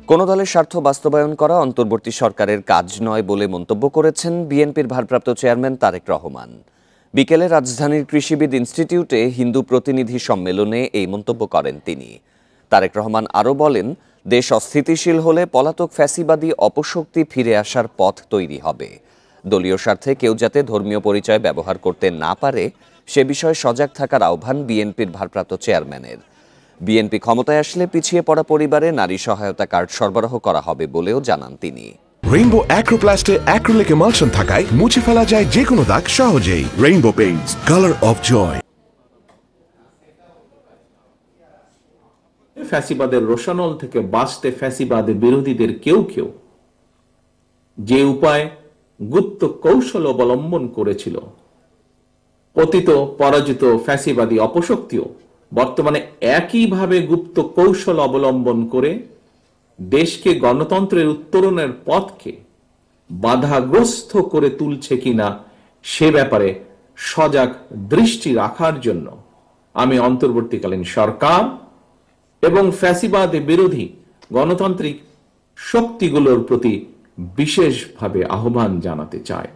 কোন দলের স্বার্থ বাস্তবায়ন করা অন্তর্বর্তী সরকারের কাজ নয় বলে মন্তব্য করেছেন বিএনপির ভারপ্রাপ্ত চেয়ারম্যান তারেক রহমান। বিকেলে রাজধানীর কৃষিবিদ ইনস্টিটিউটে হিন্দু প্রতিনিধি সম্মেলনে এই মন্তব্য করেন তিনি। তারেক রহমান আরও বলেন, দেশ অস্থিতিশীল হলে পলাতক ফ্যাসিবাদী অপশক্তি ফিরে আসার পথ তৈরি হবে। দলীয় স্বার্থে কেউ যাতে ধর্মীয় পরিচয় ব্যবহার করতে না পারে সে বিষয়ে সজাগ থাকার আহ্বান বিএনপির ভারপ্রাপ্ত চেয়ারম্যানের। বিএনপি ক্ষমতায় আসলে পিছিয়ে পড়া পরিবারে নারী সহায়তা কার্ড সরবরাহ করা হবে বলেও জানান তিনি। রেইনবো অ্যাক্রোপ্লাস্টে অ্যাক্রিলিক এমালশন থাকায় মুছে ফেলা যায় যে কোনো দাগ সহজেই। Rainbow paints, colour of joy. ফ্যাসিবাদের রোশানল থেকে বাঁচতে ফ্যাসিবাদের বিরোধীদের কেউ কেউ যে উপায় গুপ্ত কৌশল অবলম্বন করেছিল, পতিত পরাজিত ফ্যাসিবাদী অপশক্তিও বর্তমানে একইভাবে গুপ্ত কৌশল অবলম্বন করে দেশকে গণতন্ত্রের উত্তরণের পথকে বাধাগ্রস্ত করে তুলছে কিনা সে ব্যাপারে সজাগ দৃষ্টি রাখার জন্য আমি অন্তর্বর্তীকালীন সরকার এবং ফ্যাসিবাদ বিরোধী গণতান্ত্রিক শক্তিগুলোর প্রতি বিশেষভাবে আহ্বান জানাতে চাই।